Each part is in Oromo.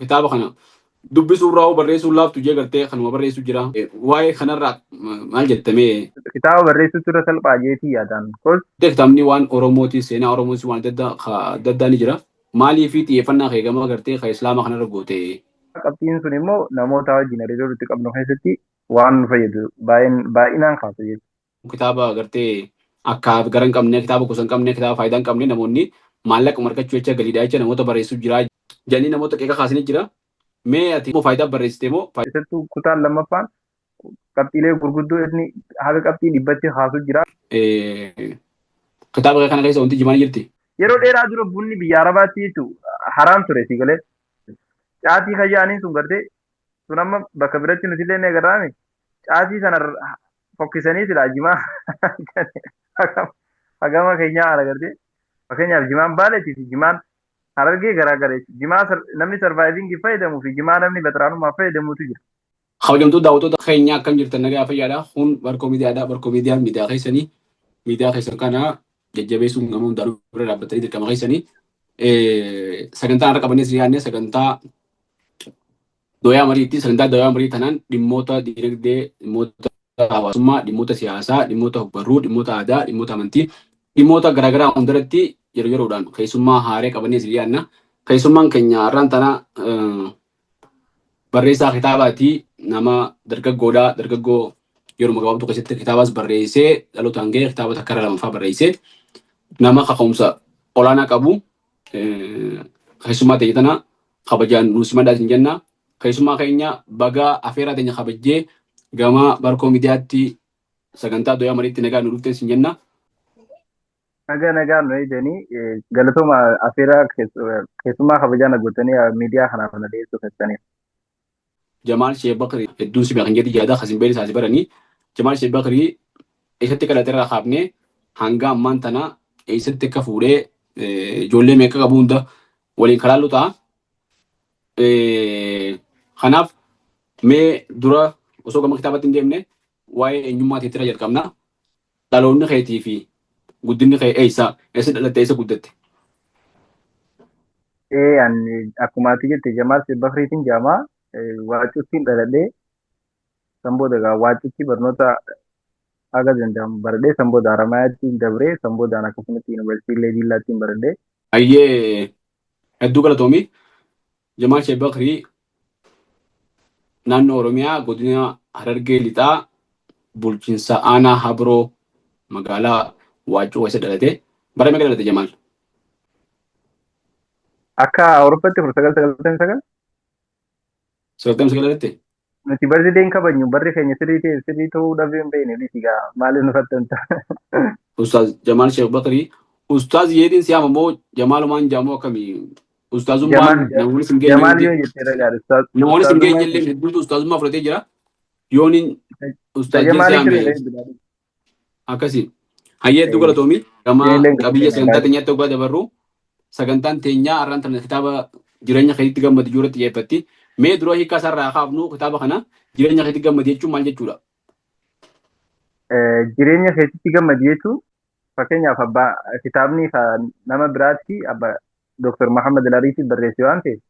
kitaaba kana dubbisuu irraa barreessuu laaftu jee gartee kanuma barreessu jira. Waa'ee kanarraa maal jettamee Kitaaba barreessuutu irra salphaa jeetii yaadaan. kitaabni waan Oromootis seenaa Oromootis waan adda addaa ni jira. Maalii fi xiyyeeffannaa kee gama gartee kan Islaamaa kanarra goote. Qabxiin sun immoo namoota wajjin hariiroo itti qabnu keessatti waan nu fayyadu baay'inaan kaasu jechuudha. Kitaaba gartee akka gara hin qabne kitaaba gosa hin qabne kitaaba faayidaa hin qabne namoonni maallaqa markachuu jecha galiidhaa jecha namoota barreessuu jira. Janii namoota qeeqa kaasanii jira. Mee ati immoo faayidaa barreessite moo? Keessattuu kutaan lammaffaan qabxiilee gurguddoo inni haga qabxii dhibbatti kaasuu jira. Kitaaba kana keessa wanti jimaan jirti. Yeroo dheeraa dura bunni biyya Arabaatti jechuun haraan ture si galee. Caatii kayyaaniin sun gartee sun amma bakka biratti nuti illee ni agarraame caatii sana fokkisanii silaa jimaa hagama keenyaa haala gartee fakkeenyaaf jimaan baaleetii fi jimaan harargee garaagara jimaa namni sarvaayivingii fayyadamuu fi jimaa namni bataraanummaa fayyadamuutu jira. Kabajamtoota daawwattoota keenyaa akkam jirtan nagaa fayyaadha. Kun barkoo miidiyaadha. Barkoo miidiyaan miidiyaa keessanii miidiyaa keessan kana jajjabeessuun nama hundaa dura dhaabbatanii dirqama keessanii sagantaa har'a qabannees yaadne sagantaa doyaa mariitti sagantaa doyaa marii tanaan dhimmoota dinagdee dhimmoota hawaasummaa dhimmoota siyaasaa dhimmoota barruu dhimmoota aadaa dhimmoota amantii dhimmoota garaagaraa hundarratti yeroo yeroodhaan keessummaa haaree qabannees yaadna. Keessummaan keenya har'aan tana barreessaa kitaabaati nama dargaggoo yeroo gabaabduu keessatti kitaabas barreessee dhalootaan ga'e kitaaba takka irra lamaffaa barreessee nama kaka'umsa olaanaa qabu keessummaa ta'e tana kabajaan nuus madaatiin jenna. Keessummaa keenya baga afeeraa teenya kabajjee gama barkoo miidiyaatti sagantaa doyaa mariitti nagaa nu dhuftees hin jenna. Nagaa nu eeganii galatooma afeeraa keessummaa kabajaa gootanii miidiyaa kanaaf na dhiyeessuu keessaniif. Jamaal Sheekh Bakrii hedduun si beekan jedhi yaada kasin beeni isaasi baranii Jamaal Sheekh Bakrii eessatti kadhatee irraa kaafnee hanga ammaan tana eessatti akka fuudhee ijoollee meeqa qabu hunda waliin kalaallu ta'a. Kanaaf mee dura osoo gama kitaabatti hin deemne waa'ee eenyummaa teettira jalqabna. Dhaloonni keetii fi guddinni kee eessa dhalatte eessa guddatte? Akkuma ati jette Jamaal Sheekh Bakriitiin jaamaa. Waacuttiin dhaladhee sanbooda waacutti barnoota haga danda'amu baradhee sanbooda Haramaayyaatti dabree sanboodaan akkasumatti yuunivarsiitii illee Diillaatti baradhee. Ayyee hedduu galatoomi. Jamaal Sheekh Bakrii naannoo Oromiyaa godina Harargee Lixaa bulchiinsa aanaa Habiroo magaalaa Waacuu keessa dhalate. Bara meeqa dhalate Jamaal? Akka Awurooppaatti 1999. Sagantaan sagalaatti? Nuti barri deen kabajnu barri keenya sirrii ta'uu dhabee hin beekne bisigaa maaliif nu fattantu. Ustaaz Jamaal Sheekh Bakrii Ustaaz yeedin siyaama moo Jamaalumaan jaamoo akkamii? Ustaazummaan namoonni sin geenye Jamaal yoo jettee dhagaa ustaaz. Namoonni sin geenye illee hedduutu ustaazummaa fudhatee jira. Yooniin ustaazii siyaame akkasii. Hayyee hedduu galatoomi. Gama qabiyyee sagantaa teenyaatti ogaa dabarru sagantaan teenyaa har'aan tana kitaaba jireenya keetti gammadu irratti xiyyeeffatti. Mee dura hiikaa isaarraa kaafnu kitaaba kana jireenya keetti gammadu jechuun maal jechuudha? Jireenya keessatti gammadu jechuun fakkeenyaaf abbaa kitaabni nama biraatti abbaa Dr. Muhammad Al-Ariifi barreesse waan ta'eef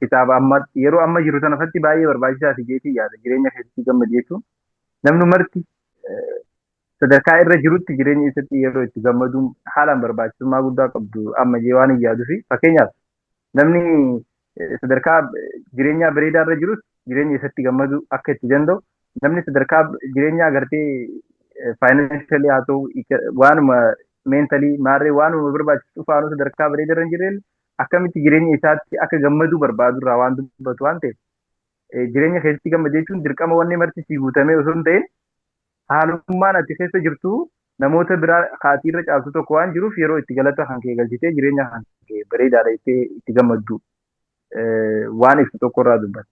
kitaaba yeroo amma jiru sanatti baay'ee barbaachisaa fi jeetii yaada jireenya keessatti gammadu jechuun namni marti sadarkaa irra jirutti jireenya isaatti yeroo itti gammaduun haalaan barbaachisummaa guddaa qabdu amma jee waan hin yaaduu fi fakkeenyaaf namni sadarkaa jireenyaa bareedaa irra jirus jireenya isaatti gammadu akka itti danda'u namni sadarkaa jireenyaa agartee faayinaanshalii haa ta'u waanuma meentalii maarree waanuma barbaachisu faanuu sadarkaa bareedaa irra hin jirreen akkamitti jireenya isaatti akka gammadu barbaadu irraa waan dubbatu waan ta'eef jireenya keessatti gammadu jechuun dirqama wanni marti si guutamee osoo hin ta'in haalummaan ati keessa jirtu namoota biraa kaatii irra caaltu tokko waan jiruuf yeroo itti galata kan kee galchitee jireenya kan kee bareedaadha itti gammaddu. Waan ibsu tokko irraa dubbata.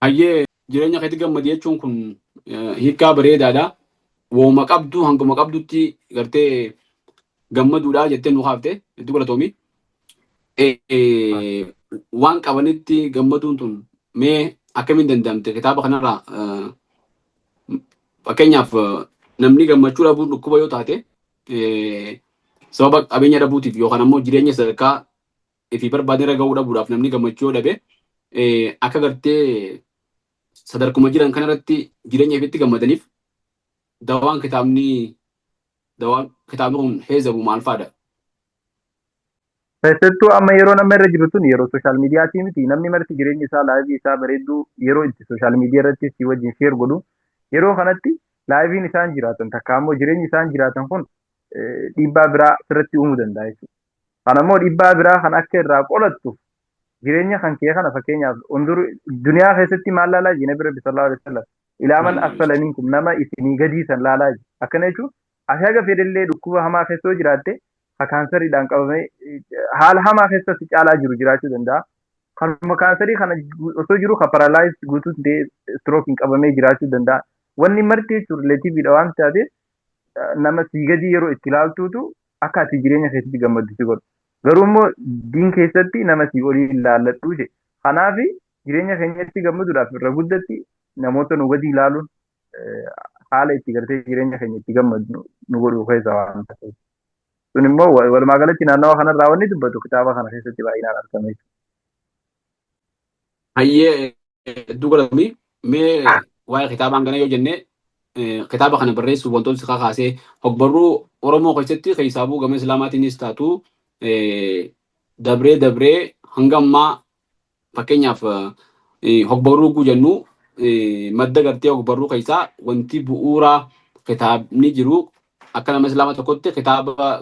Hayyee jireenya keetti gammadu jechuun kun hiikaa bareedaadha. Wooma qabdu hanguma qabdutti gartee gammaduudha jettee nu hafte hedduu galatoomi. Waan qabanitti gammaduun tun mee akkamiin danda'amte kitaaba kanarraa fakkeenyaaf namni gammachuu dhabuu dhukkuba yoo taate sababa qabeenya dhabuutiif yookaan ammoo jireenya sadarkaa fi barbaadee ragaa dhabuudhaaf namni gammachuu dhabe akka gartee sadarkuma jiran kanarratti jireenya ifitti gammadaniif dawaan kitaabni kun heezabu maal faadha? Keessattuu amma yeroo nama irra jiru tun yeroo sooshaal miidiyaatii miti. Namni marti jireenya isaa laayivii isaa bareedduu yeroo itti sooshaal miidiyaa irratti si wajjin sheer godhu yeroo kanatti laayiviin isaan jiraatan takka ammoo jireenyi isaan jiraatan kun dhiibbaa biraa sirratti uumuu danda'a jechuudha. Kana immoo dhiibbaa biraa kan akka irraa qolattu jireenya kan kee kana fakkeenyaaf duniyaa keessatti maal laalaa jina bira bisallallahu alaihi wasallam ilaaman asfala minkum nama isinii gadii san laalaa ji. Akkana jechuun asii haga fedhallee dhukkuba hamaa keessoo jiraatte kaansariidhaan qabamee haala hamaa keessatti caalaa jiru jiraachuu danda'a. Kanuma kaansarii kana osoo jiru kan paralaayis guutuus ta'ee istirookiin qabamee jiraachuu danda'a. Wanni marti jechuun rileetiiviidha waan taateef nama sii gadii yeroo itti ilaaltuutu akka ati jireenya keessatti gammaddu si godhu. Garuu immoo diin keessatti nama sii olii ilaalladhu je. Kanaaf jireenya keenyatti gammaduudhaaf irra guddatti namoota nu gadi ilaaluun haala itti gartee jireenya keenya itti gammadu nu godhu keessa waan ta'eef. Sun immoo walumaa galatti naannawa kanarraa wanni dubbatu kitaaba kana keessatti baay'inaan argame jechuudha. Hayyee hedduu godhatami mee waa'ee kitaabaan kana yoo jenne kitaaba kana barreessuuf wantoota si kakaasee hogbarruu Oromoo keessatti keessaabuu gama Islaamaatiinis taatu dabree hanga ammaa fakkeenyaaf hogbarruu guu jennu madda gartee hogbarruu keessaa wanti bu'uuraa kitaabni jiru akka nama Islaamaa tokkotti kitaaba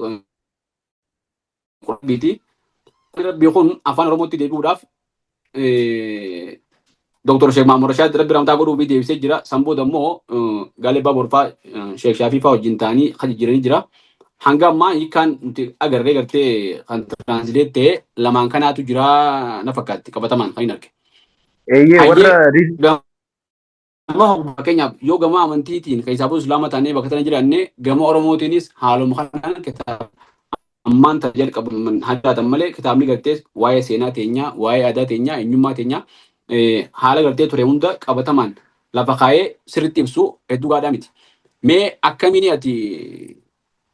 Qur'aaniiti. Rabbi kun afaan Oromootti deebi'uudhaaf Dr. Sheekh Maamud Rashaad Rabbi ramtaa godhuu fi deebisee jira. Sanbooda immoo Gaalibaa Borfaa Sheekh Shaafii fa'aa wajjin ta'anii kan jiranii jira. Hanga ammaa hiikaan nuti agarree gartee kan tiraansileet ta'e lamaan kanaatu jira na fakkaatti qabatamaan kan hin arge. Fakkeenyaaf yoo gama amantiitiin keessaafuu Islaama taanee bakka tana jiraanne gama Oromootiinis haaluma kanaan kitaaba ammaan ta'a jalqabaman haddaatan malee kitaabni gartee waa'ee seenaa teenyaa, waa'ee aadaa teenyaa, eenyummaa teenyaa haala gartee ture hunda qabatamaan lafa kaa'ee sirriitti ibsu hedduu gaadhaa miti. Mee akkamiin ati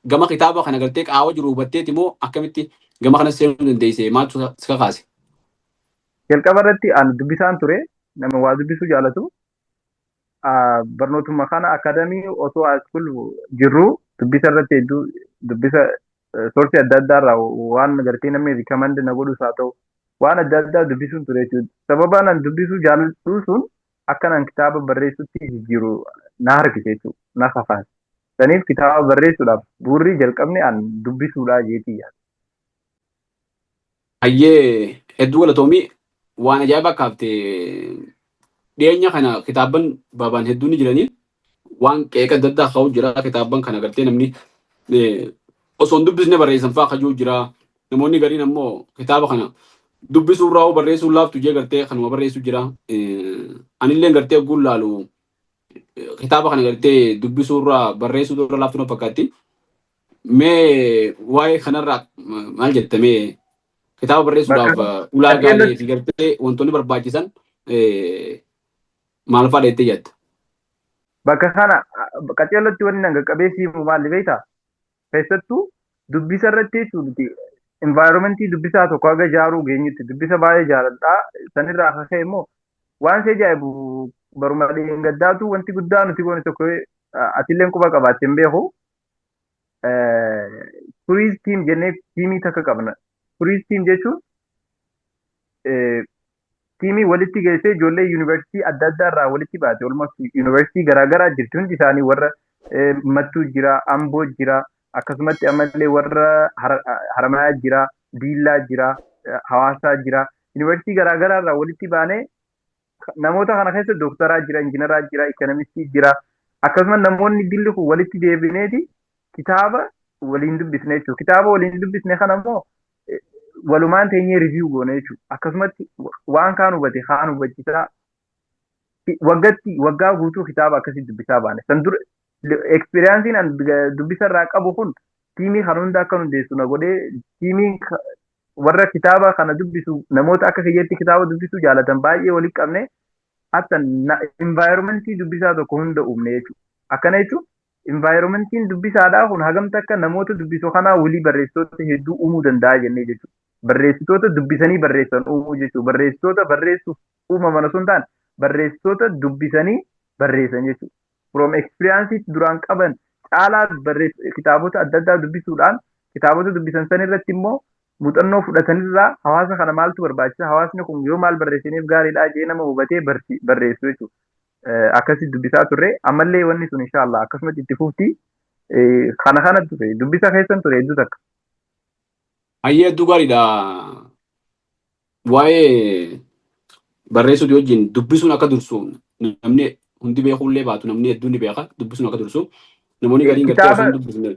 gama kitaaba kana gartee qaawwa jiru hubatteeti moo akkamitti gama kana seenuu dandeesse maaltu si kakaase? Jalqaba irratti ani dubbisaan ture nama waa dubbisuu jaalatu. Barnootuma kana akaadamii osoo haayiskuul jirru dubbisa irratti hedduu dubbisa soorsii adda addaarraa waan gartee namni riikamandi na godhus haa ta'u waan adda addaa dubbisuun ture jechuudha. Sababaan ani dubbisuu jaalladhu sun akkanaan kitaaba barreessutti jijjiiru na harkise jechuudha. Na kakaase. Saniif kitaaba barreessuudhaaf bu'uurri jalqabne ani dubbisuudhaa jeetii yaada. Hayyee hedduu galatoomii waan ajaa'ibaa kaaftee dhiyeenya kana kitaaban baabaan hedduun ni jiranii waan qeeqa adda addaa ka'uu jira kitaaban kana gartee namni osoo hin dubbisne barreessan fa'aa kajuu jira namoonni gariin ammoo kitaaba kana dubbisuu irraa barreessuu laaftu jee gartee kanuma barreessuu jira anillee gartee guun laalu kitaaba kana gartee dubbisuu irraa barreessuu irra laaftu na fakkaatti mee waa'ee kanarraa maal jettamee kitaaba barreessuudhaaf ulaagaalee fi gartee wantoonni barbaachisan maal fa'aa dheettee jetta? Bakka kana qaceellotti wanni nan qaqqabeessii maalli beektaa? Keessattuu dubbisa irratti jechuun envaayiroomentii dubbisaa tokko haga ijaaruu geenyutti dubbisa baay'ee jaaladhaa. Sanirraa akka ka'e immoo waan si ajaa'ibu baruma gaddaatu wanti guddaa nuti goone tokko atilleen quba qabaattee hin beeku. Turiis tiim jennee tiimii takka qabna. Turiis tiim jechuun tiimii walitti geessee ijoollee yuunivarsiitii adda addaa irraa walitti baate yuunivarsiitii garaagaraa jirti hundi isaanii warra Mattuu jira, Amboo jira, akkasumatti ammallee warra Haramayaa jira, Diillaa jira, Hawaasaa jira. Yuunivarsiitii garaagaraa irraa walitti baanee namoota kana keessa dooktaraa jira, injiinaraa jira, ikoonomistii jira. Akkasumas namoonni dilli kun walitti deebineeti kitaaba waliin dubbisne jechuudha. Kitaaba waliin dubbisne kana immoo walumaan teenyee riiviyuu goone jechuudha. Akkasumatti waan kaan hubate kaan hubachiisaa waggaa guutuu kitaaba akkasii dubbisaa baane. San dura ekspiriyaansiin an dubbisa irraa qabu kun tiimii kan hunda akka hundeessu na godhee tiimii warra kitaaba kana dubbisu namoota akka kiyyeetti kitaaba dubbisuu jaalatan baay'ee walitti qabne hatta envaayiroomentii dubbisaa tokko hunda uumne jechuudha. Akkana jechuun envaayiroomentiin dubbisaadhaa kun hagamta akka namoota dubbisu kanaa walii barreessitoota hedduu uumuu danda'a jennee jechuudha. barreessitoota dubbisanii barreessan uumuu jechuudha. Barreessitoota barreessuuf uumaman osoo hin taane barreessitoota dubbisanii barreessan jechuudha. From experience duraan qaban caalaa kitaabota adda addaa dubbisuudhaan kitaabota dubbisan san irratti immoo muuxannoo fudhatanirraa hawaasa kana maaltu barbaachisa hawaasni kun yoo maal barreessaniif gaariidha jee nama hubatee barreessu jechuudha. Akkasitti dubbisaa turre ammallee wanni sun inshaallah akkasumatti itti fufti kana ture dubbisa keessan ture hedduu takka. Hayyee hedduu gaariidha. Waa'ee barreessuu wajjin dubbisuun akka dursu namni hundi beekullee baatu namni hedduun ni beeka dubbisuun akka dursu namoonni gariin gartee osoo hin dubbisne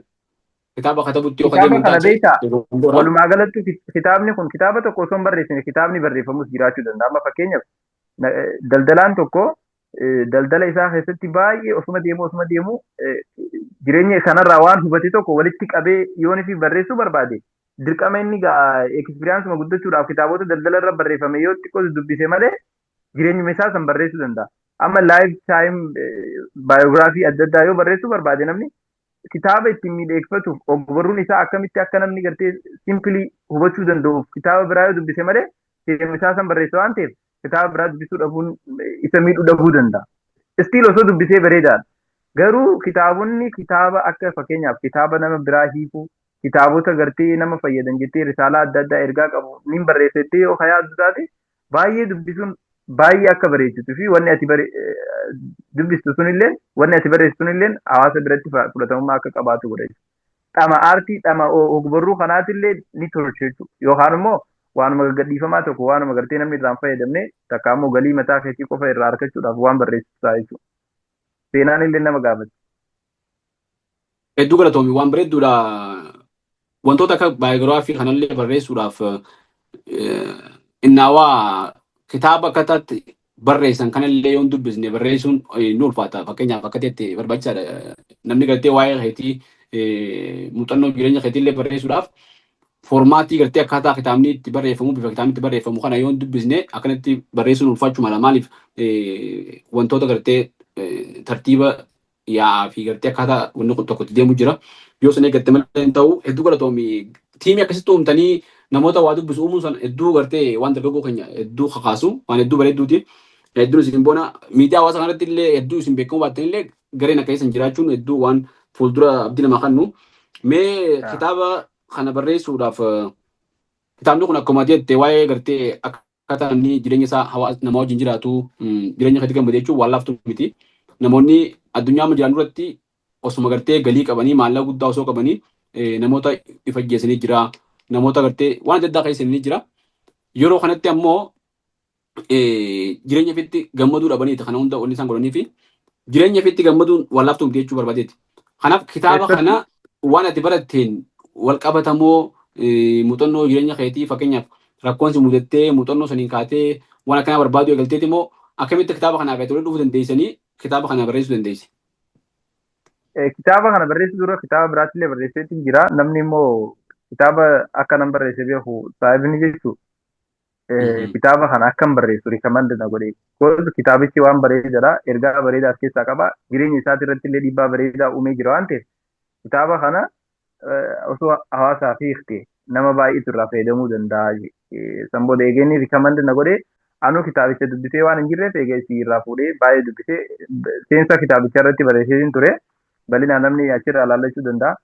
kitaaba katabutti yookaan Kitaaba kana beektaa deemuun walumaa galatti kitaabni kun kitaaba tokko osoo hin barreessine kitaabni barreeffamus jiraachuu danda'a. Amma fakkeenyaaf daldalaan tokko daldala isaa keessatti baay'ee osuma deemu jireenya kanarraa waan hubate tokko walitti qabee yoon fi barreessuu barbaade dirqama inni ekspiriyaansuma guddachuudhaaf kitaabota daldala irra barreeffame yoo xiqqoo dubbise malee jireenyuma isaa san barreessuu danda'a. Amma laayif taayim baayogiraafii adda addaa yoo barreessuu barbaade namni kitaaba ittiin miidheeffatuuf ogbarruun isaa akkamitti akka namni gartee simpilii hubachuu danda'uuf kitaaba biraa yoo dubbise malee jireenyuma isaa san barreessa waan ta'eef kitaaba biraa dubbisuu dhabuun isa miidhuu dhabuu danda'a. Istiil osoo dubbisee bareedaadha. Garuu kitaabonni kitaaba akka fakkeenyaaf kitaaba nama biraa hiikuu kitaabota gartee nama fayyadan jettee risaalaa adda addaa ergaa qabu nin barreessitee yoo yaaddu taate baay'ee dubbisuun baay'ee akka bareechituu fi wanni ati dubbistu sunillee wanni ati barreessitu sunillee hawaasa biratti fudhatamummaa akka qabaatu godha. Dhama aartii dhama ogbarruu kanaatillee ni tolcha jechuudha. Yookaan immoo waanuma gadhiifamaa tokko waanuma gartee namni irraan fayyadamne takka immoo galii mataa keetii qofa irraa argachuudhaaf waan barreessitu jechuudha. Seenaan illee nama gaafata. Hedduu galatoomi waan bareedduudha. Wantoota akka baayogiraafii kanallee barreessuudhaaf innaawaa kitaaba akkataatti barreessan kanallee yoon dubbisne barreessuun ni ulfaata. Fakkeenyaaf akka ta'etti barbaachisaadha. Namni gartee waa'ee keetii muuxannoo jireenya keetiillee barreessuudhaaf foormaatii gartee akkaataa kitaabni itti barreeffamu bifa kitaabni itti barreeffamu kana yoon dubbisne akkanatti barreessuun ulfaachuu mala. Maaliif wantoota gartee tartiiba yaa'aa fi gartee akkaataa wanni tokkotti deemu jira. Yoo san eeggatte malee hin ta'u hedduu galatoomi. Tiimii akkasitti uumtanii namoota waa dubbisu uumuun san hedduu gartee waan dargaggoo keenya hedduu kakaasu waan hedduu bareedduuti. Hedduun isin boona miidiyaa hawaasaa kanatti illee hedduu isin beekamu baattan illee gareen akka isin jiraachuun hedduu waan fuuldura abdii namaa kennu. Mee kitaaba kana barreessuudhaaf kitaabni kun akkuma jette waa'ee gartee akkaataa namni jireenya isaa nama wajjin jiraatu jireenya keetti gammade jechuun waan laaftu miti. Namoonni addunyaa amma jiran duratti osuma gartee galii qabanii maallaqa guddaa osoo qabanii namoota ifajjeessanii jira. Namoota gartee waan adda addaa keessanii jira. Yeroo kanatti ammoo jireenya ofiitti gammaduu dhabaniiti kana hunda wanni isaan godhanii fi jireenya ofiitti gammaduun waan laaftu miti jechuu barbaadeeti. Kanaaf kitaaba kana waan ati baratteen wal qabatamoo muuxannoo jireenya keetii fakkeenyaaf rakkoon si mudattee muuxannoo saniin kaatee waan akkanaa barbaadu eegalteeti immoo akkamitti kitaaba kanaaf ati waliin dhufuu dandeessanii kitaaba kana barreessuu dandeessi. Kitaaba kana barreessuu dura kitaaba biraattillee barreesseetti jira. Namni immoo kitaaba akka nan barreesse beeku saayibni jechuudha. Kitaaba kana akkam barreessu rikamand na godhe. Kitaabichi waan bareedaadha. Ergaa bareedaa as keessaa qaba. Jireenya isaati irratti illee dhiibbaa bareedaa uumee jira waan ta'eef kitaaba kana osoo hawaasaaf hiikte nama baay'eetu irraa fayyadamuu danda'a. Sanbooda eegeenni rikamand na godhe anu kitaabicha dubbisee waan hin jirreef eegeessi irraa fuudhee baay'ee dubbisee seensa kitaabicha irratti barreessee ture. Bal'inaan namni achirraa ilaallachuu danda'a.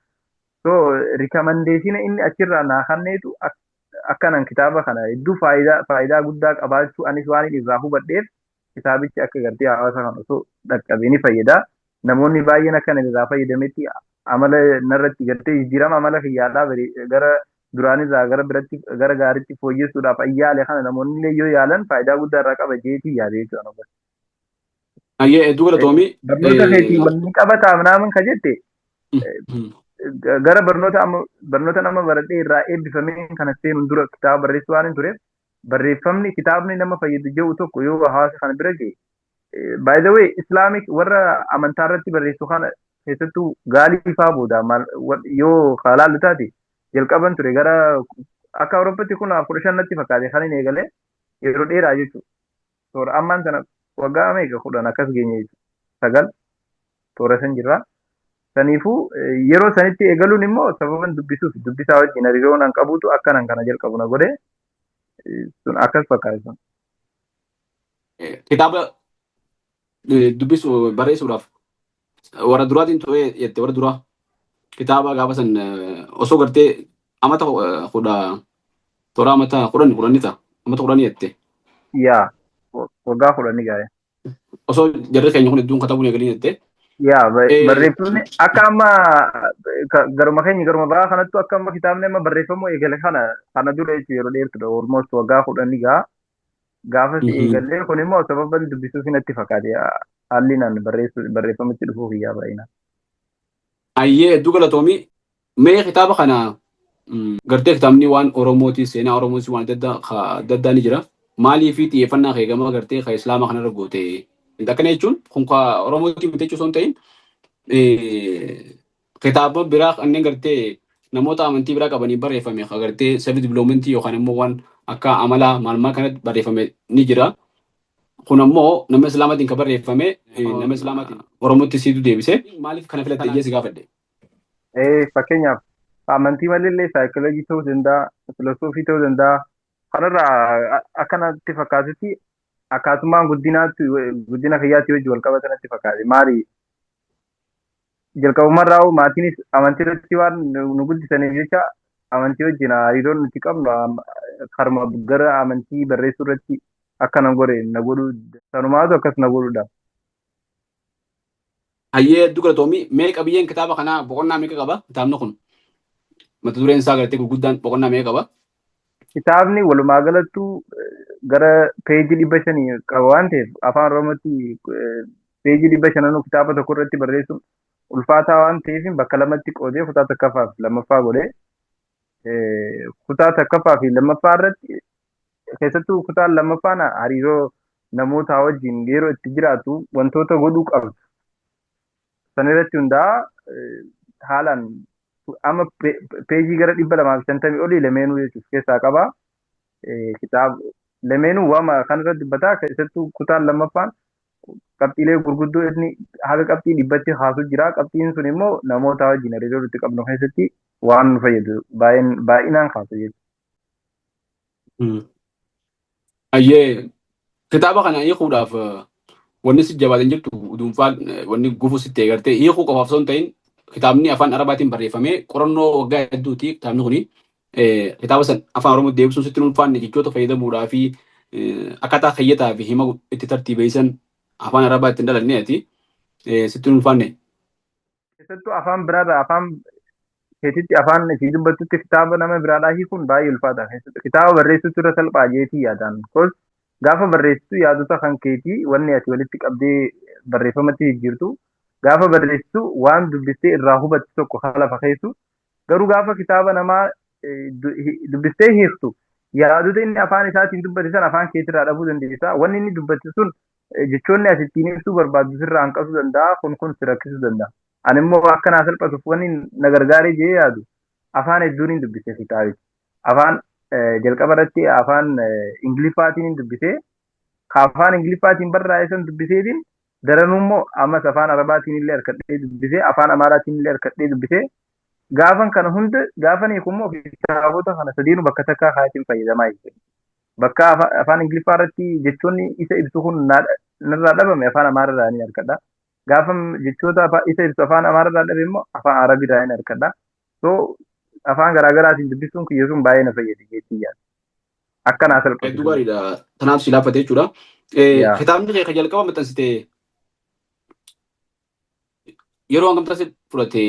So rikamandeeshina inni achirraa naa kenneetu akkanan kitaaba kana hedduu faayidaa guddaa qabaachuu anis waan irraa hubadheef kitaabichi akka gartee hawaasa kana osoo dhaqqabee ni fayyada. Namoonni baay'een akka irraa fayyadametti amala narratti gartee jijjiirama amala kiyyaadhaa gara duraanirraa gara biratti gara gaariitti fooyyessuudhaaf ayyaale kana namoonni illee yoo yaalan faayidaa guddaa irraa qaba jeetii yaadee jechuudha. Ayyee hedduu galatoomi. Barnoota keetii wanni qabataa naaman ka jette gara barnoota nama baradhee irraa eebbifamee kana seenuun dura kitaaba barreessuu waan hin tureef barreeffamni kitaabni nama fayyadu jiru tokko yoo hawaasa kana bira ga'e by the way islaamic warra amantaa irratti barreessu kana keessattuu gaalii faa booda yoo ilaallu taate jalqaban ture gara akka Awuroopaatti kun 15tti fakkaate kan hin eegale yeroo dheeraa jechuudha. Toora ammaan sana waggaa meeqa 10 akkas geenye jechuudha. 9 toora san jirra. Saniifuu yeroo sanitti eegaluun immoo sababan dubbisuuf dubbisaa wajjin hariiroon an qabuutu akkanan kana jalqabu na godhe sun akkas fakkaata sun. Kitaaba dubbisu barreessuudhaaf warra duraatiin ture jette warra duraa kitaaba gaafa san osoo gartee amata kudha toora amata kudhanii ta'a amata kudhanii jette. Yaa waggaa 10 gaa'e. Osoo jarri keenya kun hedduun katabuun eegalii jette. Yaa barreeffamni akka amma garuma keenya garuma biraa kanattu akka amma kitaabni amma barreeffamu eegale kana dura jechuun yeroo dheertudha almost waggaa 10 gaa gaafa si eegalee kun immoo sababan dubbisuuf natti fakkaate haalli naan barreeffamitti dhufuuf iyyaa baay'inaan. Ayyee hedduu galatoomii mee kitaaba kana gartee kitaabni waan Oromooti seenaa Oromootis waan adda addaa ni jira. Maalii fi xiyyeeffannaa kee gama gartee ka Islaamaa kanarra goote akkana jechuun kun ka Oromooti miti jechuu osoo hin ta'in kitaaba biraa kanneen gartee namoota amantii biraa qabanii barreeffame ka gartee self development yookaan immoo waan akka amalaa maalmaa kanatti barreeffame ni jira. Kun ammoo nama Islaamaatiin ka barreeffame nama Islaamaatiin Oromootti siitu deebise maaliif kana filatte ijjeesi gaafadhe. Fakkeenyaaf amantii malee saayikoloojii ta'uu danda'a, filosoofii ta'uu danda'a. Kanarraa akkanatti fakkaatutti akkasumaan guddina fayyaatti wajjin wal qabatanatti fakkaate. Maali jalqabumarraa maatiinis amantii irratti waan nu guddisaniif jecha amantii wajjin hariiroon nuti qabnu karma gara amantii barreessuu irratti akka na gore na godhu sanumaatu akkas na godhudha. Hayyee hedduu galatoomii mee qabiyyeen kitaaba kanaa boqonnaa meeqa qaba kitaabni kun? Mata dureen isaa gartee gurguddaan boqonnaa meeqa qaba? Kitaabni walumaa galattu gara peejii 500 qaba waan ta'eef afaan Oromootti peejii 500 kitaaba tokko irratti barreessuun ulfaataa waan ta'eef bakka lamatti qoodee kutaa tokkoffaa fi lammaffaa godhee kutaa tokkoffaa fi lammaffaa irratti keessattuu kutaan lammaffaan hariiroo namoota wajjin yeroo itti jiraatu wantoota godhuu qabdu. San irratti hundaa'aa haalaan amma peejii gara 250 olii lameenuu jechuuf keessaa qaba. Kitaaba lameenuu waama kan irratti dubbataa keessattuu kutaan lammaffaan qabxiilee gurguddoo inni haga qabxii 100 haasuu jira. Qabxiin sun immoo namoota wajjin hariiroo itti qabnu keessatti waan nu fayyadu baay'inaan kaasu jechuudha. Ayyee kitaaba kana hiikuudhaaf wanni si jabaateen jirtu dhuunfaan wanni gufuu sitti eegartee hiikuu qofaaf osoo hin ta'in kitaabni afaan Arabaatiin barreeffamee qorannoo waggaa hedduuti kitaabni kuni kitaaba san afaan Oromoo deebisuun sitti dhuunfaan jechoota fayyadamuudhaa fi akkaataa fayyataa fi hima itti tartiibeessan afaan Arabaa ittiin dhalanneeti sitti dhuunfaanne. Keessattuu afaan biraadhaa afaan keetitti afaan isii dubbattutti kitaaba nama biraadhaa hiikuun baay'ee ulfaata. Kitaaba barreessuutu irra salphaa jeetii yaadaan. Kos gaafa barreessitu yaadota kan keetii wanni ati walitti qabdee barreeffamatti jijjiirtu gaafa barreessitu waan dubbistee irraa hubattu tokko lafa keessu garuu gaafa kitaaba namaa dubbistee hiiktu yaadota inni afaan isaatiin dubbate san afaan keetirraa dhabuu dandeessa. Wanni inni dubbate sun jechoonni ati ittiin ibsuu barbaaddu sirraa hanqasuu danda'a. Kun si rakkisuu danda'a. Ani immoo akka naa salphatuuf wanni na gargaaree jee yaadu afaan hedduun hin dubbise kitaabichi. Afaan jalqaba irratti afaan Ingiliffaatiin hin dubbisee afaan Ingiliffaatiin barraa'ee san dubbiseetiin daranuu immoo ammas afaan Arabaatiin illee harkadhee dubbisee afaan Amaaraatiin illee harkadhee dubbisee gaafan kana hunda gaafan hiikummoo kitaabota kana sadiinuu bakka takkaa kaatiin fayyadamaa jechuudha. Bakka afaan Ingiliffaa irratti jechoonni isa ibsu kun narraa dhabame afaan Amaararraa ni harkadha. Gaafa jechoota isa ibsu afaan Amaararraa dhabe immoo afaan Arabiirraa ni harkadha. So afaan garaagaraatiin dubbisuun kiyyeessuun baay'ee na fayyade jechuudha yaada. Akka naa salphatu. Hedduu gaariidha. Kanaaf si laaffate jechuudha. Kitaabni kee kan jalqaba maxxansite yeroo hangam taasise fudhate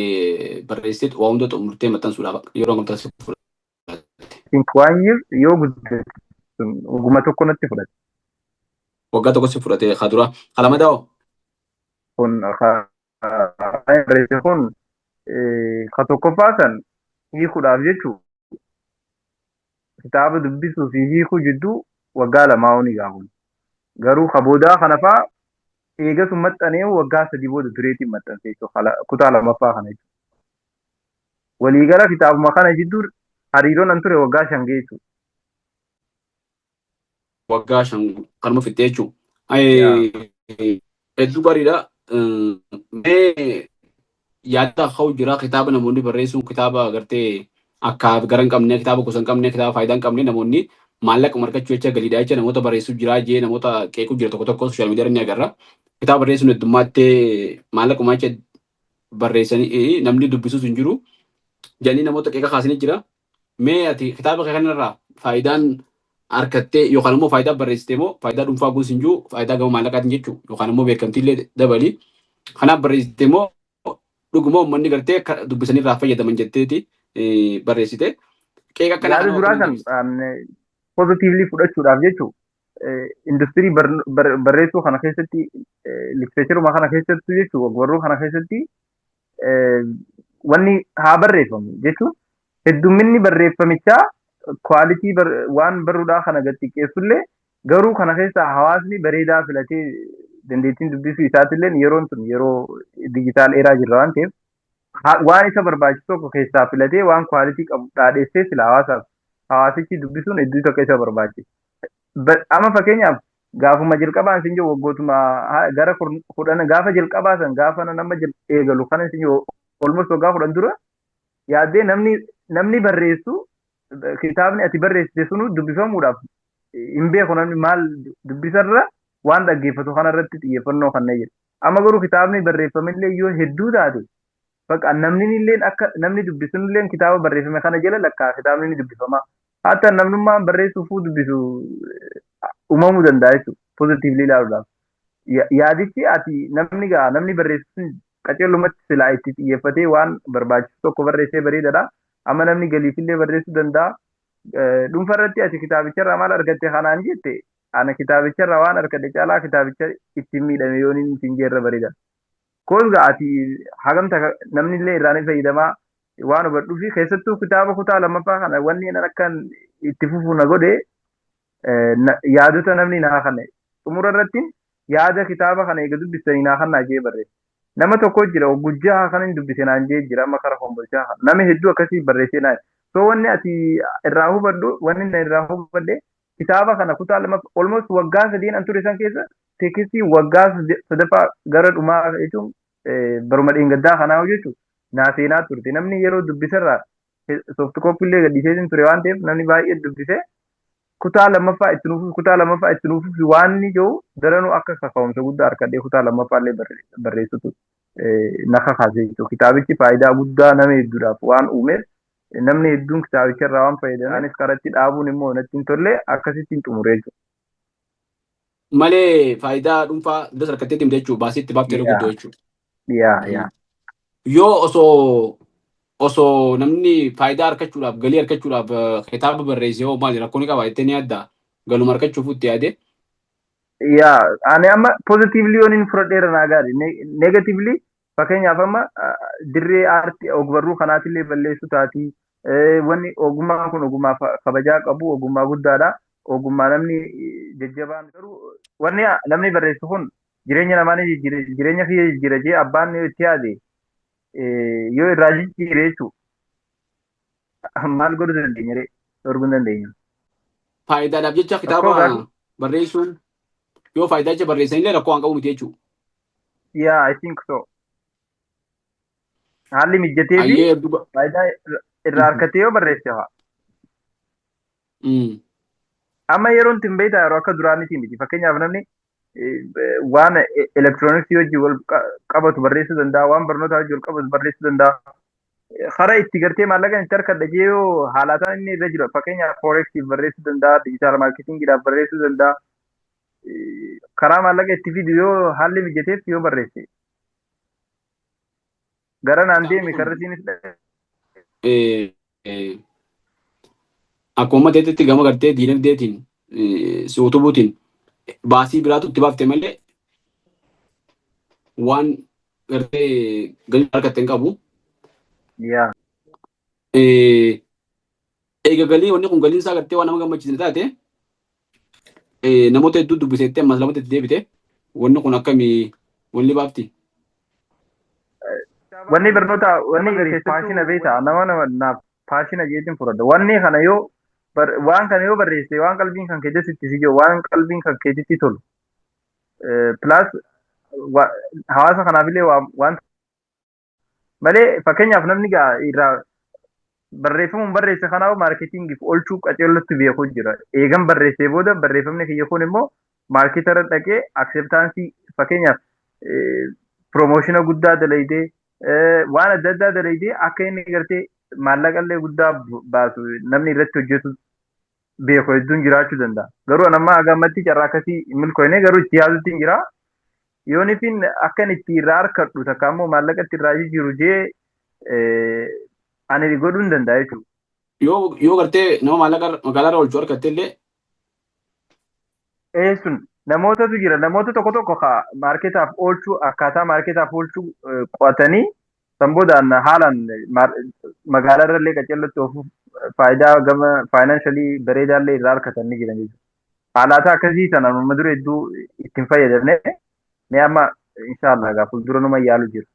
barreessite waa hunda xumurtee maxxansuudhaaf yeroo hangam taasise fudhate. Waan yoo guddate oguma tokko natti fudhate. Waggaa tokko si fudhate haa dura qalama daa'oo. Kun barreesse kun ka tokkoffaa san hiikuudhaaf jechuun kitaaba dubbisuu fi hiikuu jidduu waggaa lamaa ni gaafun. Garuu kaboodaa kana fa'aa eegas maxxanee waggaa 3 booda tureetiin maxxanse jechuudha. Kutaa lamaffaa kana jechuudha. Waliigala kitaabuma kana jidduu hariiroon an ture waggaa 5 jechuudha. Waggaa 5 kanuma fixee jechuudha. Hedduu bareeda. yaada hau jira kitaaba namoonni barreessuun kitaaba agartee akka gara hin qabne kitaaba gosa hin qabne kitaaba faayidaa hin qabne namoonni maallaqa markachuu jecha galiidhaa jecha namoota barreessuu jira jee namoota qeequu jira tokko tokko sooshaal miidiyaa ni agarra. Kitaaba barreessuun heddummaatti maallaqa jecha barreessanii namni dubbisuus hin jiru. Janii namoota qeeqa kaasanii jira. Mee ati kitaaba kanarraa faayidaan harkattee yookaan immoo faayidaa barreessitee moo faayidaa dhuunfaa guus hin jiru faayidaa gama maallaqaatiin jechuudha yookaan immoo beekamtiillee dabali. Kanaaf barreessitee moo dhuguma uummanni gartee dubbisanii irraa fayyadaman jetteeti barreessite. Qeeqa akkanaa yaada duraa kan pozitiivlii fudhachuudhaaf jechuun industirii barreessuu kana keessatti literaachiruma kana keessatti jechuun ogbarruu kana keessatti wanni haa barreeffamu jechuun heddumminni barreeffamichaa kwaalitii waan barruudhaa kana gad xiqqeessullee garuu kana keessa hawaasni bareedaa filatee dandeettiin dubbisuu isaatillee yeroon sun yeroo dijitaal eeraa jirra waan ta'eef waan isa barbaachisu tokko keessaa filatee waan kwaalitii qabu dhaadheessee sila hawaasichi dubbisuun hedduu tokko isa barbaachisa. Amma fakkeenyaaf gaafuma jalqabaan isin jiru waggootuma gara kudhan gaafa jalqabaa san gaafa nama eegalu kana isin jiru olmost waggaa 10 dura yaaddee namni barreessu kitaabni ati barreessite sunu dubbifamuudhaaf hin beeku namni maal dubbisarra waan dhaggeeffatu kanarratti xiyyeeffannoo kanneen jedhu. Amma garuu kitaabni barreeffamillee yoo hedduu taate bakka namni dubbisunillee kitaaba barreeffame kana jala lakkaa kitaabni ni dubbifama. Hatta namnummaan barreessuufuu dubbisu uumamuu danda'a jechuudha. Pozitiivlii ilaaluudhaaf. Yaadichi ati namni barreessuun qaceellumatti silaa itti xiyyeeffatee waan barbaachisu tokko barreessee bareedadha. Amma namni galiifillee barreessuu danda'a. Dhuunfarratti ati kitaabicharraa maal argatte kanaan jette ana kitaabicharraa waan argadhe caalaa kitaabicha ittiin miidhame yoo inni ittiin jeerra bareeda. Koosgaa ati hagamta namni illee irraan fayyadamaa waan hubadhuu fi keessattuu kitaaba kutaa lammaffaa kana wanni akkan itti fufu na godhe yaadota namni naa kanne xumura irratti yaada kitaaba kana eega dubbisanii naa kannaa jee barreesse. Nama tokko jira gujjaa kan hin dubbise naan jee jira amma kara kombolchaa kana nama hedduu akkasii barreessee naa. So wanni ati irraa hubadhu wanni irraa hubadhe kitaaba kana kutaa lammaffaa almost waggaa 3 an ture san keessa teekistii waggaa 3ffaa gara dhumaa jechuun baruma dheengaddaa kanaa jechuudha. Naa seenaa turte namni yeroo dubbisarraa soofti koppillee gadhiisee ture waan ta'eef namni baay'ee dubbise kutaa lammaffaa itti nuufuuf waan ni jiru daranuu akka kaka'umsa guddaa harkadhee kutaa lammaffaallee barreessutu na kakaase jechuudha. Kitaabichi faayidaa guddaa nama hedduudhaaf waan uumeef namni hedduun kitaabicharraa waan fayyadaman anis karatti dhaabuun immoo natti hin tolle akkasittiin xumuree jechuudha. Malee faayidaa dhuunfaa das harkatteetti himte jechuudha baasitti baaftee guddoo jechuudha. Yoo osoo namni faayidaa argachuudhaaf galii argachuudhaaf kitaaba barreessee hoo maali rakkoon qaba jettee ni yaadda galuma argachuuf itti yaade. Ani amma pozitiivlii yooniin fudhadheera naa gaari neegatiivlii fakkeenyaaf amma dirree aartii ogbarruu kanaatillee balleessu taatii wanni ogummaan kun ogummaa kabajaa qabu ogummaa guddaadha. Ogummaa namni jajjabaan garuu wanni namni barreessu kun jireenya namaanii jireenya kiyya jijjiira jee abbaan itti yaade yoo irraa jijjiire jechuudha maal godhuu dandeenya dhorguu hin dandeenya. Faayidaadhaaf jecha kitaaba barreessuun yoo faayidaa jecha barreessanillee rakkoo waan qabu miti jechuudha. I think so. Haalli mijatee fi faayidaa irraa harkatee yoo barreesse haa. Amma yeroon ittiin beektaa yeroo akka duraanitii miti. Fakkeenyaaf namni waan elektirooniksii wajjin wal qabatu barreessuu danda'a. Waan barnoota wajjin wal qabatu barreessuu danda'a. Karaa itti gartee maallaqa itti harkadha jee yoo haalaataan inni irra jiru. Fakkeenyaaf fooreksiif barreessuu danda'a. Dijitaal maarketingiidhaaf barreessuu danda'a. Karaa maallaqa itti fidu yoo haalli mijateef yoo barreesse. Gara naan deemi karrasiinis akkuma teetti gama gartee diinagdeetiin si utubuutiin baasii biraatu itti baafte malee waan gartee galii harkatte hin qabu. Eega galii wanni kun galiin isaa gartee waan nama gammachiisne taate namoota hedduu dubbiseettee ammas lamatti itti deebite wanni kun akkamii wanni baafti. Wanni barnoota wanni paashina beektaa naaf paashina jeetiin fudhadha. Wanni kana yoo waan kana yoo barreesse waan qalbiin kan keessatti si jiru waan qalbiin kan keessatti tolu plus hawaasa kanaafillee waan malee fakkeenyaaf namni gaa irraa barreeffamuun barreesse kanaaf maarketingiif oolchuu qaceellotti beekuu jira. Eegan barreessee booda barreeffamni kiyya kun immoo maarketarra dhaqee akseptaansii fakkeenyaaf piroomoshina guddaa dalaydee waan adda addaa dalaydee akka inni gartee maallaqallee guddaa baasu namni irratti hojjetu beeku hedduun jiraachuu danda'a. Garuu anammaa hagammatti carraa akkasii milkoonee garuu itti yaadutti hin jira. Yoonifin akkan itti irraa harkadhu takka ammoo maallaqa itti irraa jijjiiru jee ani godhuu hin danda'a jechuudha. Yoo gartee nama maallaqa magaalaarra oolchuu harkatte illee. Sun namootatu jira. Namoota tokko tokko maarketaaf oolchuu akkaataa maarketaaf oolchuu qo'atanii san boodaan haalaan magaalaarra illee qaceellotti oofuuf faayidaa gama faayinaanshalii bareedaallee irraa harkatan ni jiran jechuudha. Haalaataa akkasii sana nama dura hedduu ittiin fayyadamne ni amma inshaallah gaa fuuldura nama yaalu jiru.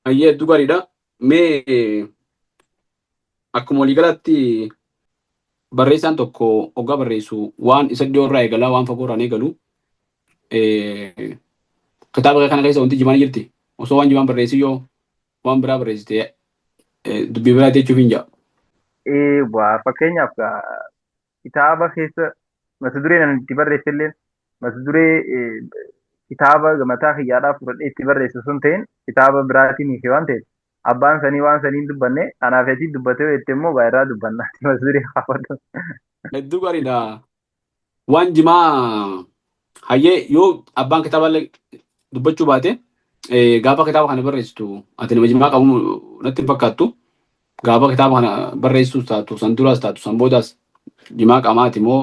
Ayyee hedduu gaariidha. Mee akkuma waliigalatti barreessaan tokko hoggaa barreessu waan isa dhiyoo irraa eegalaa waan fagoo irraan eegalu kitaaba kana keessa wanti jimaan jirti. Osoo waan jimaan barreessi yoo waan biraa barreessite dubbii biraa jechuuf hin ja'a. Fakkeenyaaf kitaaba keessa mata dureen ani itti barreesse illee mata duree kitaaba mataa kiyyaadhaa fudhadhee itti barreessu sun ta'in kitaaba biraatiin hiike waan ta'eef abbaan sanii waan saniin dubbanne anaaf etii dubbatee jette immoo baay'ee dubbannaa mata duree kaafadhu. Hedduu gaariidha. Waan jimaa hayyee yoo abbaan kitaaballee dubbachuu baate gaafa kitaaba kana barreessitu ati nama jimaa qabu natti hin fakkaattu. Gaafa kitaaba kana barreessuus taatu san duraas taatu san boodaas jimaa qamaati moo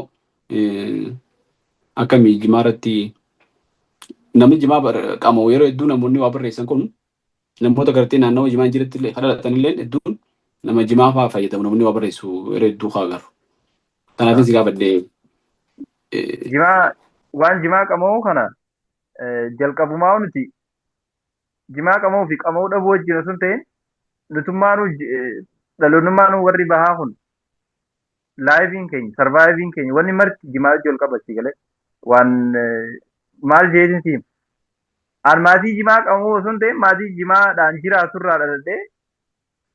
akkamii jimaa irratti namni jimaa qamu yeroo hedduu namoonni waa barreessan kun namoota gartee naannoo jimaa hin jiretti illee kadhatan illee hedduun nama jimaa fa'aa fayyadamu namni waa barreessu yeroo hedduu haa garu. Kanaafis gaafadhee. Waan jimaa qamoo kana jalqabumaa nuti jimaa qamoo fi qamoo dhabuu wajjin osoo hin ta'in nutummaanuu dhaloonnummaanuu warri bahaa kun laayiviin keenya sarvaayiviin keenya wanni marti jimaa wajjin ol qabachii galee waan maal jeetin siim an maatii jimaa qamoo osoo hin ta'in maatii jimaadhaan jiraaturraa dhaladhee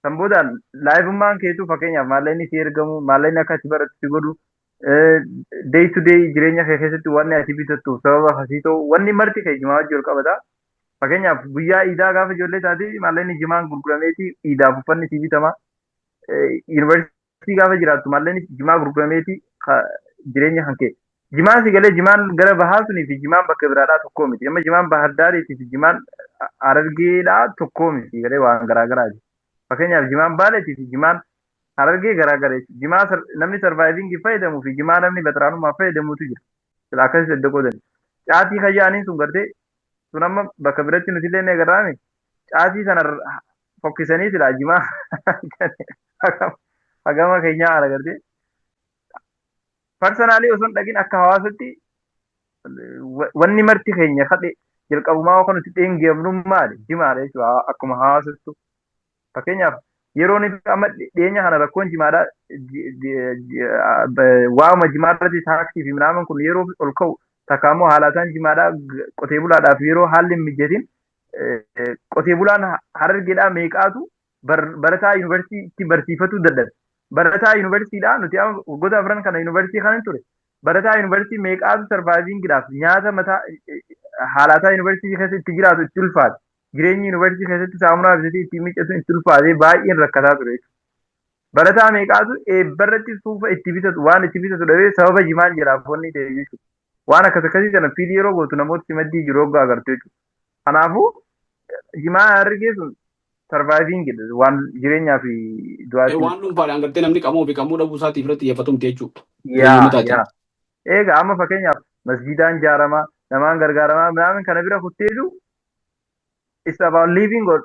san boodaan laayivummaan keetuu fakkeenyaaf maallaqni si ergamu maallaqni akka ati barattu si godhu day to day jireenya kee keessatti wanni ati bitattu sababa akkasii ta'u wanni marti kee jimaa wajjin ol qabata. Fakkeenyaaf guyyaa iidaa gaafa ijoollee taate maallaqni jimaan gurgurameeti iidaaf uffanni si bitama. Yuunivarsiitii gaafa jiraattu maallaqni jimaa gurgurameeti jireenya kan kee. Jimaan si galee jimaan gara bahaa sunii fi jimaan bakka biraadhaa tokkoo miti. Amma jimaan bahardaarii fi jimaan harargeedhaa tokkoo miti galee waan garaagaraati. Fakkeenyaaf jimaan baaleetii fi jimaan harargee garaagara. Jimaa namni sarvaayiviingii fayyadamuu fi jimaa namni veteraanummaaf fayyadamuutu jira. Sila akkasii sadda qoodani. Caatii kayyaaniin sun gartee sun amma bakka biratti nuti illee ni agarraame caatii sana fokkisanii sila jimaa hagama keenyaa haala gartee. Parsanaalii osoo hin dhaqin akka hawaasatti wanni marti keenya kadhe jalqabumaa akka nuti dheengeemnummaadha jimaadha jechuudha akkuma hawaasattu. Fakkeenyaaf yeroo amma dhiyeenya kana rakkoon jimaadhaa waa'uma jimaarratti taaksii fi midhaan kun yeroo ol ka'u takka immoo haalaataan jimaadhaa qotee bulaadhaaf yeroo haalli hin mijatin qotee bulaan harargeedhaa meeqaatu barataa yuunivarsiitii barsiifatuu dadhabe. Barataa yuunivarsiitiidhaa nuti waggoota afran kana yuunivarsiitii kana ture. Barataa yuunivarsiitii meeqaatu sarvaayiviingiidhaaf nyaata mataa haalaataa yuunivarsiitii keessa itti jiraatu itti ulfaate. Jireenyi yuunivarsiitii keessatti saamunaa bitatee itti miiccatu itti ulfaatee baay'een rakkataa ture. Barataa meeqaatu eebbarratti suufa itti bitatu waan itti bitatu dhabee sababa jimaan jiraaf wanni ta'e jechuudha. Waan akkas akkasii kana fiilii yeroo gootu namooti maddii jiru hoggaa agartu jechuudha. Kanaafuu jimaa harargee sun sarvaayiviingidha waan jireenyaa fi du'aatti. Waan dhuunfaadhaan gartee namni qamoo fi qamoo dhabuu isaatii irratti xiyyeeffatumti jechuudha. Egaa amma fakkeenyaaf masjiidaan ijaaramaa namaan gargaaramaa midhaan kana bira kutteetu it's about living or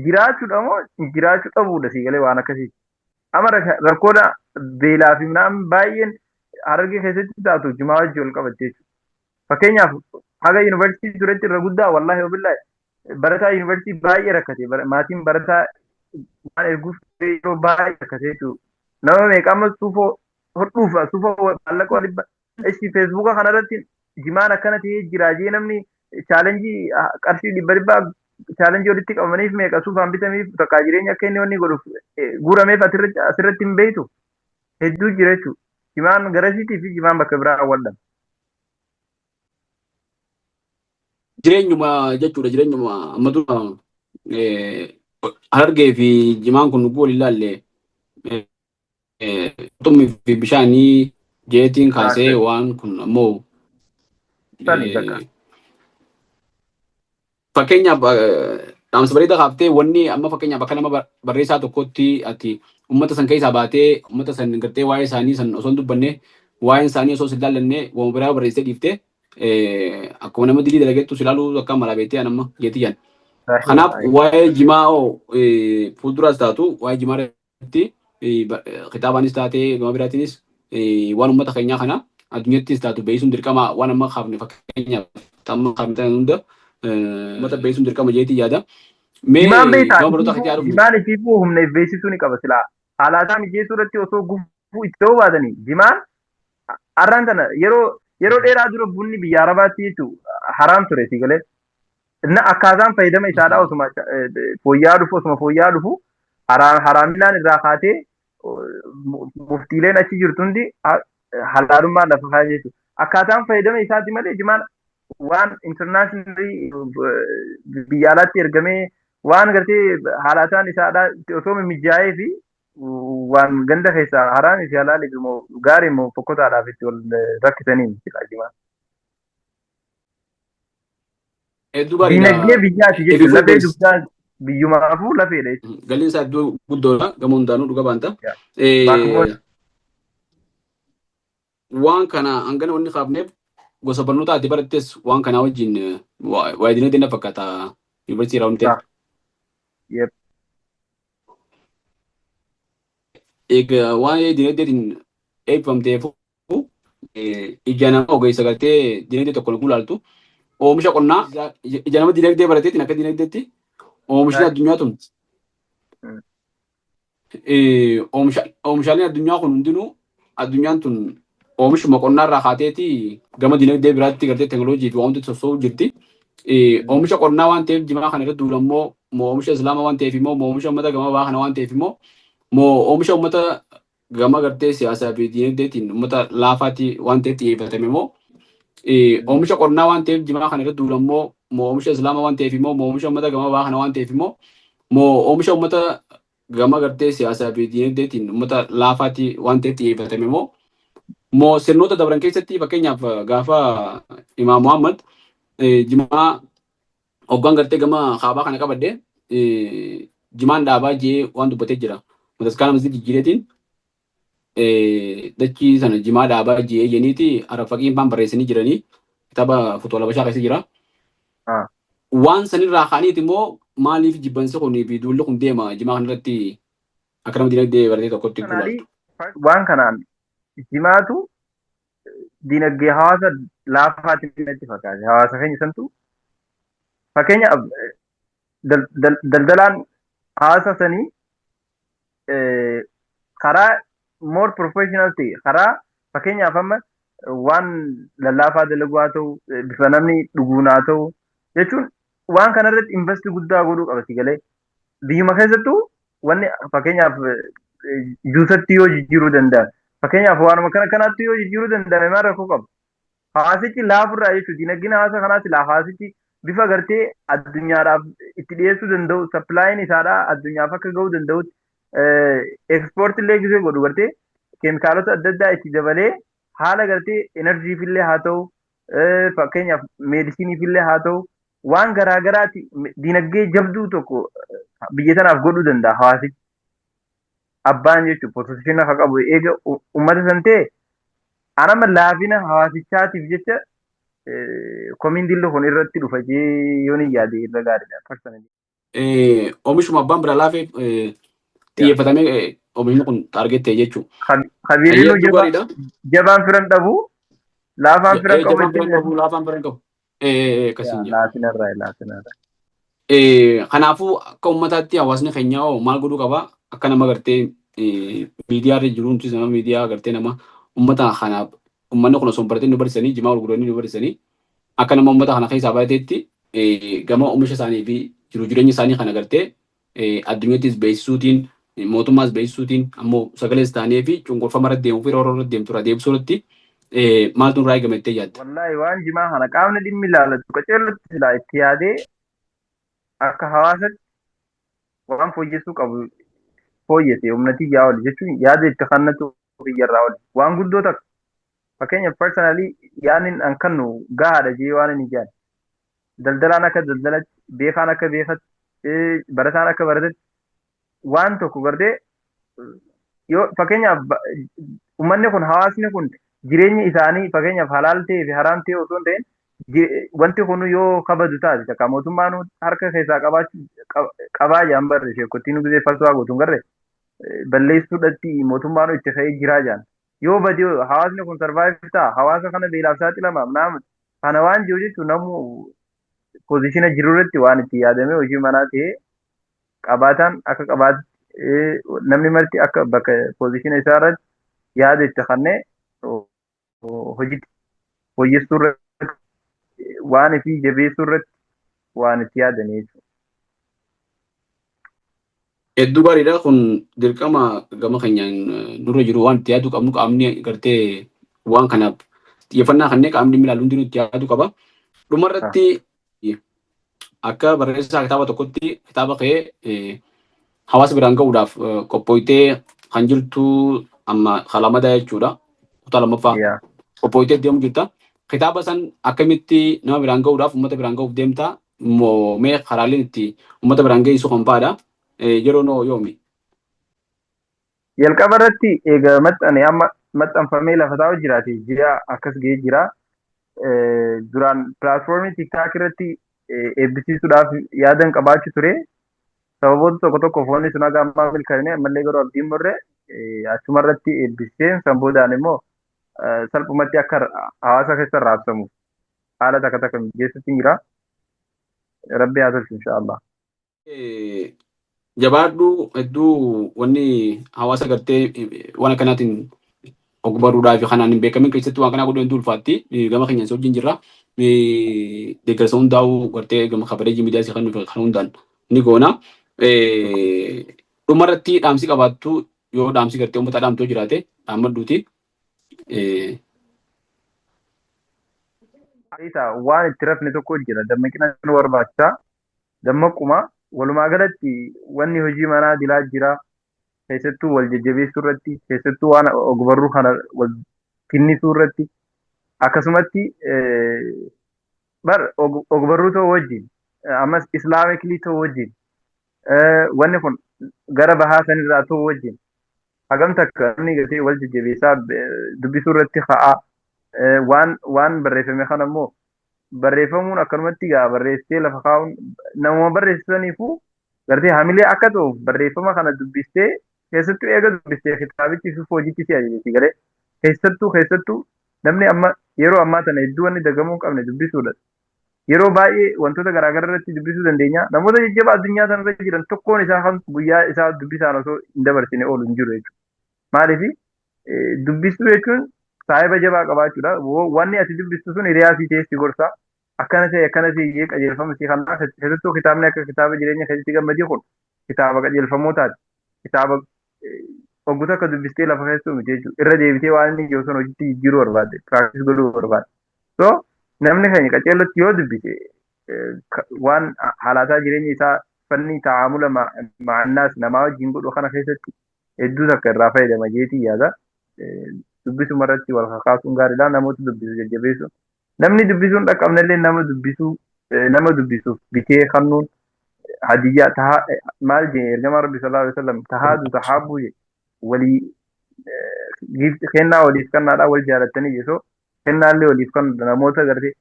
jiraachuudha moo jiraachuu dhabuudha si galee waan akkasiiti. Amma rakkoodha beelaa fi midhaan baay'een harargee keessatti taatu jimaa wajjin ol qabatte jechuudha. Fakkeenyaaf haga yuunivarsiitii turetti irra guddaa wallaahi wabillahi barataa yuunivarsiitii baay'ee rakkate maatiin barataa waan erguuf yeroo baay'ee rakkate jechuudha. Nama meeqa amma suufoo hodhuufa suufoo maallaqa dhibba ishi feesbuuka kanarratti jimaan akkana ta'ee jiraajee namni chaalenjii qarshii dhibba chaalenjii walitti qabamaniif meeqa suufaan bitamiif takkaa jireenya akka inni wanni godhuuf guurameef asirratti hin beektu hedduu jira jechuudha. Jimaan garasiitii fi jimaan bakka biraa awwaallan. Jireenyuma jechuudha jireenyuma amma dura Harargee fi jimaan kun dhuguu wal ilaalle xummii fi bishaanii jeetiin kaasee waan kun ammoo fakkeenyaaf dhaamsa bareedaa kaaftee wanni amma fakkeenyaaf akka nama barreessaa tokkotti ati uummata san keessaa baatee uummata san gartee waa'ee isaanii san osoo hin dubbanne waa'een isaanii osoo hin ilaallanne waan biraa barreessee dhiiftee akkuma nama dilii dalageettu si ilaaluu akka malaa beektee amma jeetiyyan. Kanaaf waa'ee jimaa fuulduraas taatu waa'ee jimaa irratti kitaabaanis taatee gama biraatiinis waan uummata keenyaa kana addunyattis taatu beeksisuun dirqama waan amma kaafne fakkeenyaaf amma kaafne hunda uummata beeksisuun dirqama jeetii yaada. Jimaan ifiifuu humna beeksisuu ni qaba silaa haalaataa mijeessuu irratti osoo gufuu itti ta'uu baatanii jimaan har'aan kana yeroo dheeraa dura bunni biyya arabaatti jechuun haraam ture si galee. Akkaataan fayyadama isaadhaa osuma fooyya'aa dhufu haraaminaan irraa kaatee muftiileen achi jirtu hundi halaalummaa lafa kaa'ee jechuudha. Akkaataan fayyadama isaati malee jimaan waan intarnaashinarii biyya alaatti ergamee waan gartee haalaataan isaadhaa osoo mijaa'ee fi waan ganda keessaa haraan isii halaali immoo gaarii immoo fokkotaadhaaf itti wal rakkisanii jimaan. Dinagdee biyyaati jechuudha. Lafee dugdaa biyyumaafuu lafeedha jechuudha. Galiin isaa iddoo guddoodha. Gama hundaanuu dhuga baanta. Waan kana hangana wanni kaafneef gosa barnootaa ati barattes waan kanaa wajjin waa'ee dinagdee na fakkaata yuunivarsiitii raawwatee. Egaa waa'ee dinagdeetiin eebbifamteef ija nama ogeessa galtee dinagdee tokko nu ilaaltu. Oomisha qonnaa ija nama dinagdee barateetiin akka dinagdeetti oomishni addunyaa tun oomishaaleen addunyaa kun hundinuu addunyaan tun oomishuma qonnaa irraa kaateeti gama dinagdee biraatti gartee teekinooloojii fi wantoota sossoo'u jirti. Oomisha qonnaa waan ta'eef jimaa kana irratti duulammoo moo oomisha islaamaa waan ta'eef immoo moo oomisha uummata gama baa kana waan ta'eef immoo moo oomisha uummata gama gartee siyaasaa fi dinagdeetiin uummata laafaatti waan ta'eef xiyyeeffatame immoo oomisha qonnaa waan ta'eef jimaa kana irratti duulammoo moo oomisha islaamaa waan ta'eef immoo moo oomisha uummata gama baa kana waan ta'eef immoo moo oomisha uummata gama gartee siyaasaa fi dinagdeetiin uummata laafaatti waan ta'eef xiyyeeffatame immoo moo sirnoota dabran keessatti fakkeenyaaf gaafa Imaam Muhammad jimaa hoggaan gartee gama kaabaa kana qabadde jimaan dhaabaa jee waan dubbatee jira. Mataskaana masjid jijjiireetiin dachii sana jimaa dhaabaa jee jeniiti arafaqiin faan barreessanii jiranii kitaaba Futuwal Habashaa keessa jira. Waan sanirraa kaaniiti immoo maaliif jibbansi kunii fi duulli kun deema jimaa kanarratti akka nama dinagdee baratee tokkotti ilaaltu. Waan kanaan jimaatu dinagdee hawaasa laafaatti natti fakkaate. Hawaasa keenya santu fakkeenyaaf daldalaan hawaasa sanii karaa more professional ta'e karaa fakkeenyaaf amma waan lallaafaa dalaguu haa ta'u bifa namni dhuguun haa ta'u jechuun waan kanarratti investii guddaa godhuu qabati galee biyyuma keessattuu wanni fakkeenyaaf juusatti yoo jijjiiruu danda'a. Fakkeenyaaf waanuma kanaatti yoo jijjiiruu danda'ame maal rakkoo qabu? Hawaasichi laafurraa jechuudha. Dinagdeen hawaasa kanaatti hawaasichi bifa gartee addunyaadhaaf itti dhiyeessuu danda'u, sapilaayin isaadhaa addunyaaf akka ga'uu danda'utti ekspoortii illee gisee godhu gartee keemikaalota adda addaa itti dabalee haala gartee enerjiif illee haa ta'u, fakkeenyaaf meedisiiniif illee haa ta'u, waan garaagaraati dinagdee jabduu tokko biyya tanaaf godhuu danda'a hawaasichi. Abbaan jechuun pooseshiin akka qabu eega uummata san ta'e anama laafina hawaasichaatiif jecha komiin dillo kun irratti dhufa jee yoo ni yaade irra gaariidha. Oomishuma abbaan bira laafee xiyyeeffatamee oomishni kun argette jechuudha. Kabiiriin jabaan firan dhabu laafaan firan qabu. Laafaan firan qabu. Laafinarraa. Kanaafuu akka uummataatti hawaasni keenyaa maal godhuu qaba? Akka nama gartee miidiyaa irra jiru nuti nama miidiyaa gartee nama uummata kanaaf uummanni kun osoo hin baratin nu barsiisanii jimaa gurguranii nu barsiisanii akka nama uummata kana keessaa barateetti gama oomisha isaanii fi jiru jireenya isaanii kana gartee addunyaattis beeksisuutiin mootummaas beeksisuutiin ammoo sagalees taanee fi cunqurfama irra deemuu fi rooroo irra deemtu irra deebisuu irratti maaltu irraa eegamettee yaadda? Wallahi waan jimaa kana qaamni dhimmi ilaallatu qaceellotti silaa itti yaadee akka hawaasatti waan fooyyessuu qabu fooyyesse humnatii yaa oli jechuun yaada itti kannatu biyyarraa oli waan guddoo takka fakkeenyaaf personally yaadni an kannu gahaadha jee waan inni ijaan daldalaan akka daldalatti beekaan akka beekatti barataan akka baratatti waan tokko gartee yoo fakkeenyaaf uummanni kun hawaasni kun jireenya isaanii fakkeenyaaf halaal ta'ee fi haraam ta'e osoo hin ta'in wanti kun yoo kabaju taate takka mootummaan harka keessaa qabaa jaan barre sheekottiin nu gisee falsuwaa gootuun garre balleessuudhatti mootummaan itti ka'ee jiraa jaan yoo badii hawaasni kun sarvaayiv ta'a hawaasa kana beelaaf saaxilamaaf naam kana waan jiru jechuun namu poozishina jirurratti waan itti yaadame hojii manaa ta'ee qabaataan akka qabaatti namni marti akka bakka poozishina isaa irratti yaada itti kannee hojii fooyyessuu irratti waan fi jabeessuu irratti waan itti yaadanii jechuudha. Hedduu gaariidha kun dirqama gama keenyaan nurra jiru waan itti yaadu qabnu qaamni gartee waan kanaaf xiyyeeffannaa kanneen qaamni ilaalu hundi itti yaadu qaba. Dhumarratti akka barreessaa kitaaba tokkotti kitaaba ka'ee hawaasa biraan ga'uudhaaf qophooytee kan jirtu amma kalamadaa jechuudha. Kutaa lammaffaa qophooytee deemu jirta. Kitaaba san akkamitti nama biraan ga'uudhaaf uummata biraan ga'uuf deemta immoo mee karaaleen itti uummata biraan geessu kan fa'aadha. Yeroo noo yoomi? Jalqaba irratti egaa maxxane amma maxxanfamee lafa taa'u jiraate ji'a akkas ga'ee jira. Duraan pilaatfoormii tiktaak irratti eebbisiisuudhaaf yaadan qabaachuu ture. Sababoota tokko tokko foonni sun haga ammaa milkaa'inee ammallee garuu abdiin murre achuma irratti eebbiseen san boodaan immoo salphumatti akka hawaasa keessa raabsamu haala takka takka mijeessuutti jira. Rabbi haa tolchu inshaallah. Jabaadhu hedduu wanni hawaasa gartee waan akkanaatiin ogbaruudhaaf kanaan hin beekamin keessatti waan kanaa godhu hedduu ulfaatti gama keenyaan isa wajjin jirra. Deeggarsa hundaa'uu gartee gama kabareejii miidiyaa kan hundaan ni goona. Dhumarratti dhaamsi qabaattu yoo dhaamsi gartee uummata dhaamtoo jiraate dhaammadduuti. Waan itti rafne tokko jira dammaqina nu barbaachisa. Dammaquma walumaa galatti wanni hojii manaa dilaa jira. Keessattuu wal jajjabeessuu irratti keessattuu waan ogbarruu kana wal kinnisuu irratti akkasumatti ogbarruu ta'uu wajjin ammas islaamikilii ta'uu wajjin wanni kun gara bahaa sanirraa ta'uu wajjin hagam takka namni gatee wal jajjabeessaa dubbisuu irratti ka'aa waan barreeffame kana immoo barreeffamuun akkanumatti gaa barreessee lafa kaa'uun namuma barreessaniifuu gartee hamilee akka ta'uuf barreeffama kana dubbistee keessattuu eega dubbistee kitaabichi fi hojiitti si ajajeeti galee keessattuu namni amma yeroo ammaa tana hedduu wanni dagamuu hin qabne dubbisuudha. Yeroo baay'ee wantoota garaagaraa irratti dubbisuu dandeenya. Namoota jajjabaa addunyaa sana irra jiran tokkoon isaa kan guyyaa isaa dubbisaan osoo hin dabarsine oolu hin jiru jechuudha. Maaliif dubbisuu jechuun saahiba jabaa qabaachuudha. Wanni ati dubbistu sun hiriyaa fi teessi gorsa. Akkana ta'e qajeelfama si kanaa keessattuu kitaabni akka kitaaba jireenya keessatti gammadii kun kitaaba qajeelfamootaati. Kitaaba oggota akka dubbistee lafa keessuu miti jechuudha. Irra deebitee waan inni ijoo sun hojiitti jijjiiruu barbaadde, piraaktis godhuu barbaadde. So namni keenya qaceellotti yoo dubbise waan haalaataa jireenya isaa fanni taa'amula ma'annaas namaa wajjin godhu kana keessatti hedduu takka irraa fayyadama jeetii yaada. Dubbisuma irratti wal kakaasuun gaariidha. Namoota dubbisu jajjabeessu. Namni dubbisuun dhaqqabnallee nama dubbisuuf bitee kannuun hadiyyaa maal jee ergamaa rabbi sallallahu alaihi wasallam tahaadu tahaabuu jee walii kennaa waliif kannaadhaa wal jaalattanii jeesoo kennaallee waliif kan namoota gartee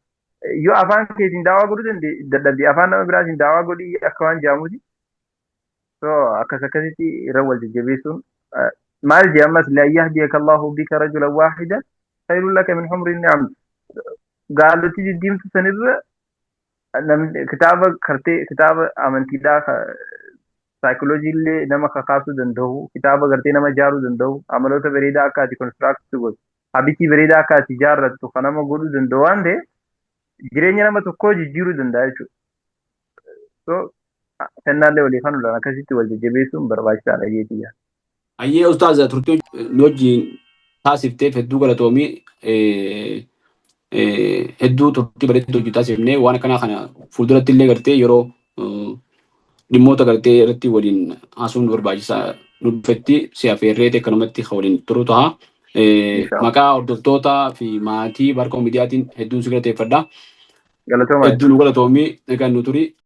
yoo afaan keetiin daawaa godhuu dadhabde afaan nama biraatiin daawaa godhii akka waan jaamuti. So akkasitti irra wal jajjabeessuun maal jee ammas la yahdiyaka Allahu bika rajulan waahidan khayrun laka min humri ni'am. Gaaloti jijjiimtu sanirra kitaaba amantiidhaa saayikolojiillee nama kakaasuu danda'u kitaaba gartee nama ijaaruu danda'u amaloota bareedaa akka ati konistiraaktii godhu habitii bareedaa akka ati ijaarrattu kan nama godhuu danda'u waan ta'eef jireenya nama tokkoo jijjiiruu danda'a jechuudha. So kennaallee walii kanuudhaan akkasitti wal jajjabeessuun barbaachisaadha jechuudha. Ayyee ustaaza turtii nu wajjin taasifteef hedduu galatoomii hedduu turtii bareedduu hojii taasifnee waan akkanaa kana fuulduratti illee gartee yeroo dhimmoota gartee irratti waliin haasuun barbaachisaa nu dhufetti si affeerree akkanumatti waliin turu ta'a. Maqaa hordoftootaa fi maatii Barkoo Miidiyaatiin hedduun si galateeffadha. Galatooma. Hedduun galatoomii egaa nu turi.